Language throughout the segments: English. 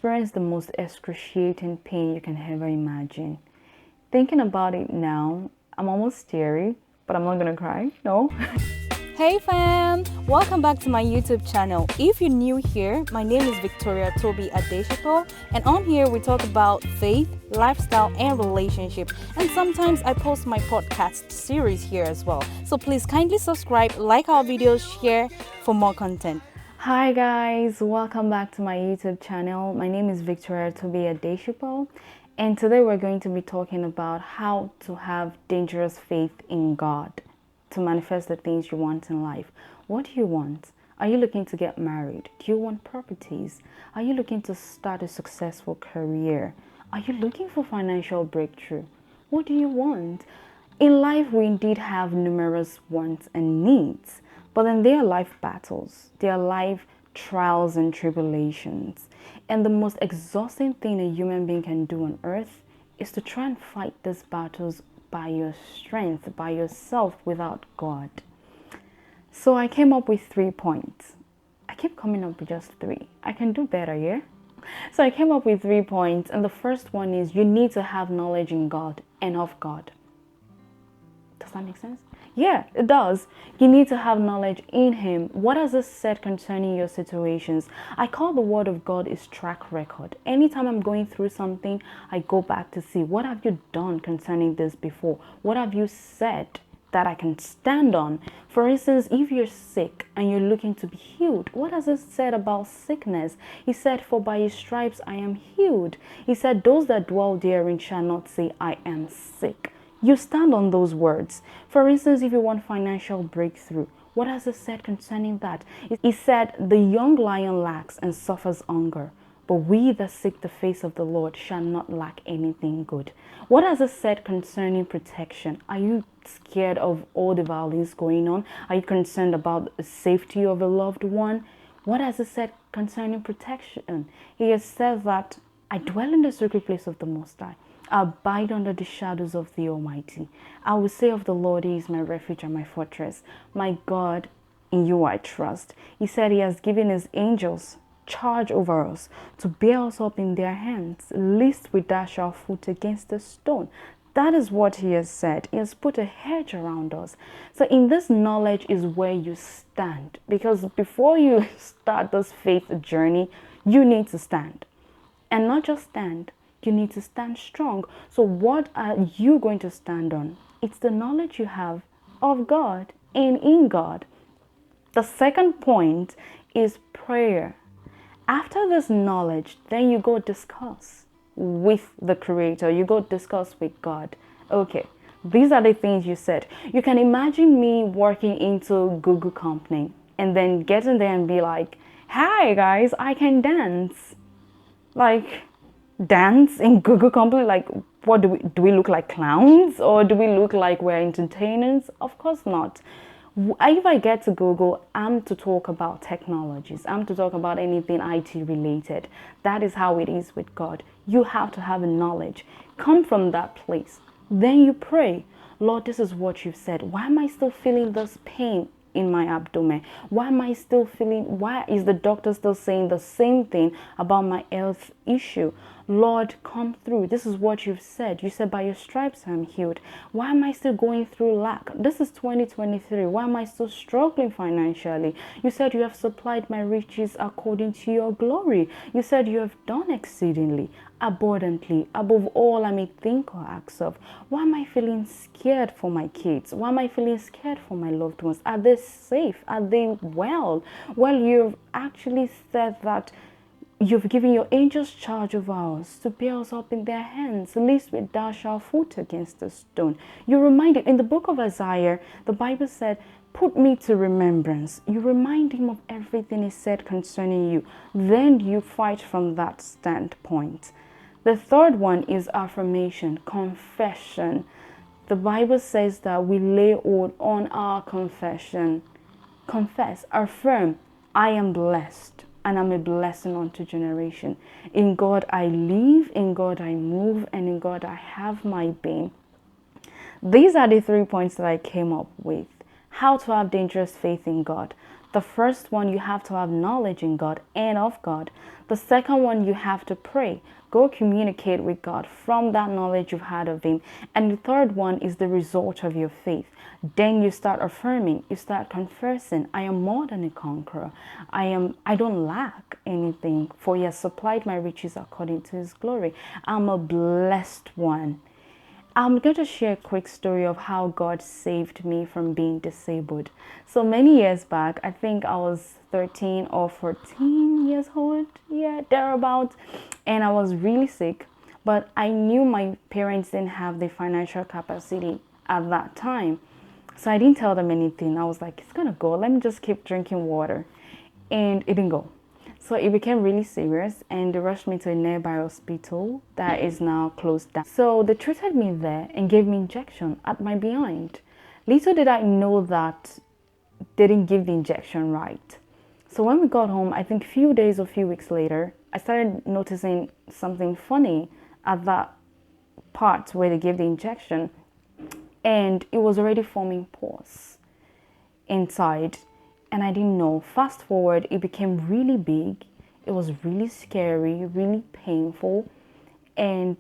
experience the most excruciating pain you can ever imagine. Thinking about it now, I'm almost teary, but I'm not gonna cry, no. Hey fam! Welcome back to my YouTube channel. If you're new here, my name is Victoria Toby Adeshipo, and on here we talk about faith, lifestyle, and relationship. And sometimes I post my podcast series here as well. So please kindly subscribe, like our videos, share for more content. Hi guys, welcome back to my YouTube channel. My name is Victoria Toby Adeshipo, and today we're going to be talking about how to have dangerous faith in God to manifest the things you want in life. What do you want? Are you looking to get married? Do you want properties? Are you looking to start a successful career? Are you looking for financial breakthrough? What do you want? In life, we indeed have numerous wants and needs, but then there are life battles, there are life trials and tribulations. And the most exhausting thing a human being can do on earth is to try and fight these battles by your strength, by yourself, without God. So I came up with 3 points. I keep coming up with just 3. I can do better, yeah? So I came up with 3 points, and the first one is you need to have knowledge in God and of God. Does that make sense? Yeah, it does. You need to have knowledge in Him. What has it said concerning your situations? I call the Word of God is track record. Anytime I'm going through something, I go back to see what have you done concerning this before? What have you said that I can stand on? For instance, if you're sick and you're looking to be healed, what has it said about sickness? He said, "For by His stripes I am healed." He said, "Those that dwell therein shall not say, I am sick." You stand on those words. For instance, if you want financial breakthrough, what has it said concerning that? He said, "The young lion lacks and suffers hunger, but we that seek the face of the Lord shall not lack anything good." What has it said concerning protection? Are you scared of all the violence going on? Are you concerned about the safety of a loved one? What has it said concerning protection? He has said that, "I dwell in the secret place of the Most High. I abide under the shadows of the Almighty. I will say of the Lord, He is my refuge and my fortress. My God, in You I trust." He said He has given His angels charge over us to bear us up in their hands, lest we dash our foot against a stone. That is what He has said. He has put a hedge around us. So in this knowledge is where you stand. Because before you start this faith journey, you need to stand. And not just stand, you need to stand strong. So what are you going to stand on? It's the knowledge you have of God and in God. The second point is prayer. After this knowledge, then you go discuss with the Creator. You go discuss with God. Okay, these are the things you said. You can imagine me working into Google company and then getting there and be like, "Hi guys, I can dance." Like, dance in Google company? Like, what do we look like clowns, or do we look like we're entertainers? Of course not. If I get to Google, I'm to talk about technologies. I'm to talk about anything IT related. That is how it is with God. You have to have a knowledge. Come from that place. Then you pray, "Lord, this is what You've said. Why am I still feeling this pain in my abdomen? Why is the doctor still saying the same thing about my health issue? Lord, come through. This is what You've said. You said by Your stripes I'm healed. Why am I still going through lack? This is 2023. Why am I still struggling financially? You said You have supplied my riches according to Your glory. You said You have done exceedingly, abundantly, above all I may think or ask of. Why am I feeling scared for my kids? Why am I feeling scared for my loved ones? Are they safe? Are they well? Well, You've actually said that You've given Your angels charge over us to bear us up in their hands, lest we dash our foot against a stone. You're reminded in the book of Isaiah, the Bible said, "Put me to remembrance." You remind Him of everything He said concerning you. Then you fight from that standpoint. The third one is affirmation, confession. The Bible says that we lay hold on our confession. Confess, affirm, "I am blessed, and I'm a blessing unto generation. In God I live, in God I move, and in God I have my being." These are the 3 points that I came up with. How to have dangerous faith in God. The first one, you have to have knowledge in God and of God. The second one, you have to pray. Go communicate with God from that knowledge you've had of Him. And the third one is the result of your faith. Then you start affirming, you start confessing, I am more than a conqueror. I don't lack anything, for He has supplied my riches according to His glory. I'm a blessed one. I'm going to share a quick story of how God saved me from being disabled. So many years back, I think I was 13 or 14 years old, yeah, thereabout, and I was really sick. But I knew my parents didn't have the financial capacity at that time. So I didn't tell them anything. I was like, it's gonna go. Let me just keep drinking water. And it didn't go. So it became really serious and they rushed me to a nearby hospital that is now closed down. So they treated me there and gave me injection at my behind. Little did I know that they didn't give the injection right. So when we got home, I think a few days or few weeks later, I started noticing something funny at that part where they gave the injection, and it was already forming pores inside, and I didn't know. Fast forward, it became really big. It was really scary, really painful, and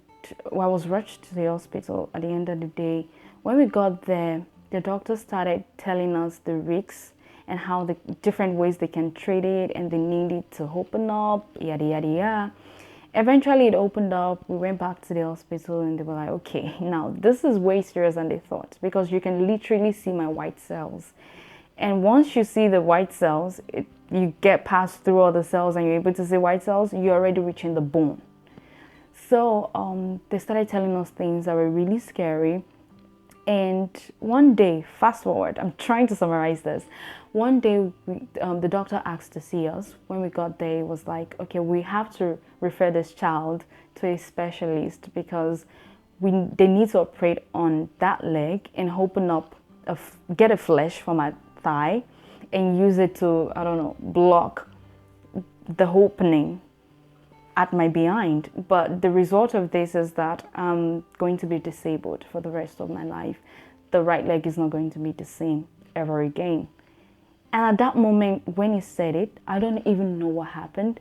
I was rushed to the hospital at the end of the day. When we got there, the doctor started telling us the risks and how the different ways they can treat it, and they need it to open up, yada yada yada. Eventually it opened up. We went back to the hospital and they were like, okay, now this is way serious than they thought, because you can literally see my white cells. And once you see the white cells, you get past through all the cells and you're able to see white cells, you're already reaching the bone. So they started telling us things that were really scary. And one day, fast forward, I'm trying to summarize this. One day, the doctor asked to see us. When we got there, it was like, okay, we have to refer this child to a specialist, because they need to operate on that leg and open up, get a flesh from my thigh and use it to, I don't know, block the opening at my behind. But the result of this is that I'm going to be disabled for the rest of my life. The right leg is not going to be the same ever again. And at that moment, when he said it, I don't even know what happened.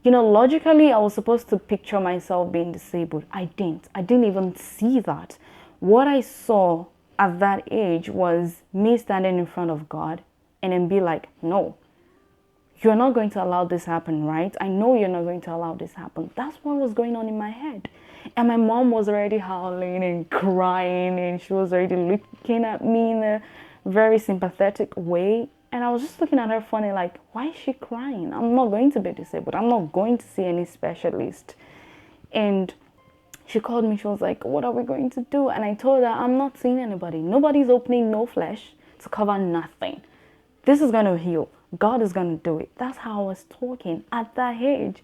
You know, logically, I was supposed to picture myself being disabled. I didn't even see that. What I saw at that age was me standing in front of God and then be like, no, you're not going to allow this happen, right? I know you're not going to allow this happen. That's what was going on in my head. And my mom was already howling and crying, and she was already looking at me in a very sympathetic way. And I was just looking at her funny, like, why is she crying? I'm not going to be disabled. I'm not going to see any specialist. And she called me. She was like, what are we going to do? And I told her, I'm not seeing anybody. Nobody's opening no flesh to cover nothing. This is going to heal. God is going to do it. That's how I was talking at that age.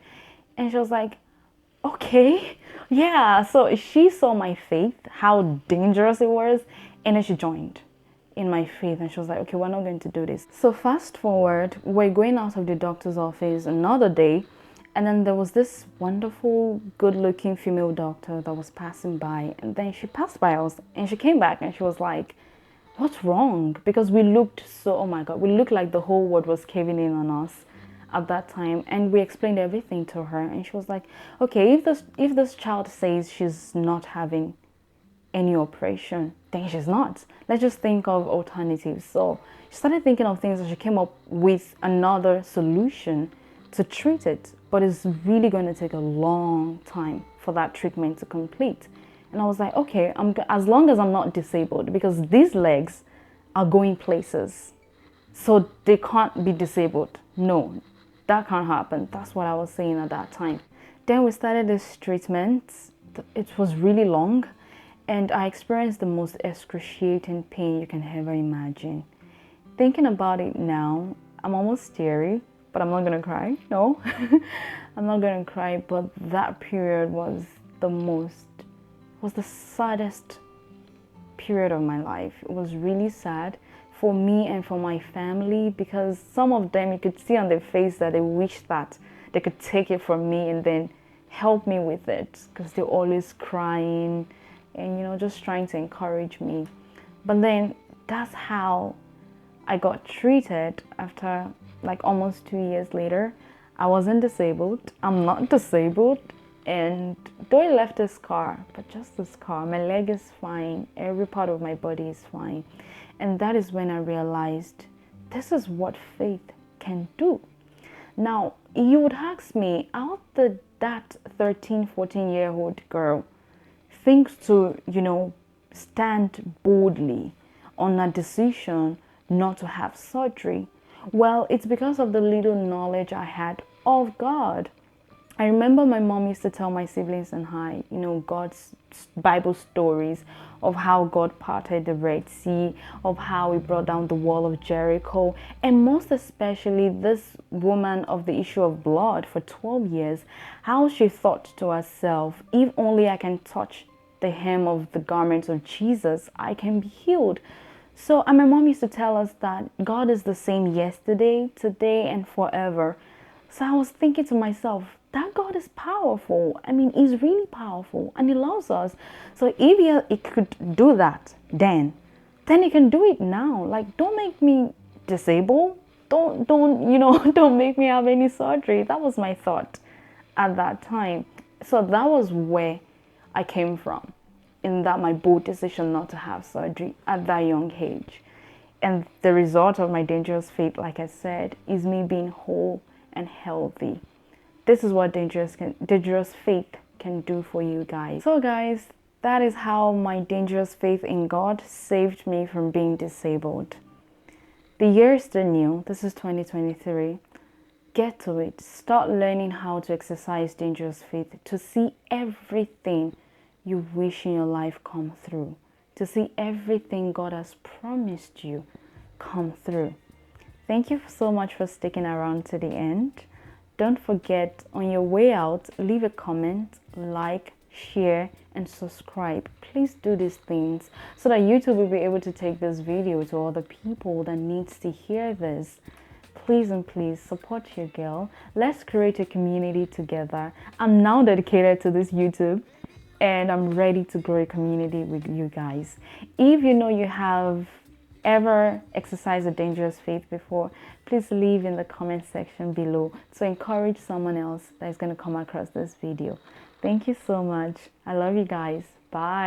And she was like, okay, yeah. So she saw my faith, how dangerous it was. And then she joined in my faith. And she was like, okay, we're not going to do this. So fast forward, we're going out of the doctor's office another day. And then there was this wonderful, good-looking female doctor that was passing by. And then she passed by us and she came back and she was like, what's wrong? Because we looked so, oh my God, we looked like the whole world was caving in on us at that time. And we explained everything to her. And she was like, okay, if this child says she's not having any operation, then she's not. Let's just think of alternatives. So she started thinking of things and she came up with another solution to treat it. But it's really going to take a long time for that treatment to complete. And I was like, okay, as long as I'm not disabled, because these legs are going places, so they can't be disabled. No, that can't happen. That's what I was saying at that time. Then we started this treatment. It was really long, and I experienced the most excruciating pain you can ever imagine. Thinking about it now, I'm almost teary, but I'm not gonna cry. No, I'm not gonna cry. But that period was the saddest period of my life. It was really sad for me and for my family, because some of them, you could see on their face that they wish that they could take it from me and then help me with it, because they're always crying and, you know, just trying to encourage me. But then that's how I got treated after like almost 2 years later, I wasn't disabled. I'm not disabled. And though I left a scar, but just a scar, my leg is fine. Every part of my body is fine. And that is when I realized this is what faith can do. Now, you would ask me, how did that 13, 14-year-old girl think to, stand boldly on a decision not to have surgery? Well, it's because of the little knowledge I had of God. I remember my mom used to tell my siblings and I, God's Bible stories of how God parted the Red Sea, of how he brought down the wall of Jericho, and most especially this woman of the issue of blood for 12 years, how she thought to herself, if only I can touch the hem of the garment of Jesus, I can be healed. So, and my mom used to tell us that God is the same yesterday, today, and forever. So I was thinking to myself, that God is powerful. I mean, he's really powerful and he loves us. So if he could do that then he can do it now. Like, don't make me disabled. Don't, don't make me have any surgery. That was my thought at that time. So that was where I came from, in that my bold decision not to have surgery at that young age. And the result of my dangerous faith, like I said, is me being whole and healthy. This is what dangerous faith can do for you guys. So guys, that is how my dangerous faith in God saved me from being disabled. The year is still new. This is 2023. Get to it. Start learning how to exercise dangerous faith to see everything you wish in your life come through. To see everything God has promised you come through. Thank you so much for sticking around to the end. Don't forget, on your way out, leave a comment, like, share, and subscribe. Please do these things so that YouTube will be able to take this video to other people that needs to hear this. Please and please support your girl. Let's create a community together. I'm now dedicated to this YouTube and I'm ready to grow a community with you guys. If you have ever exercised a dangerous faith before, please leave in the comment section below to encourage someone else that is going to come across this video. Thank you so much. I love you guys. Bye.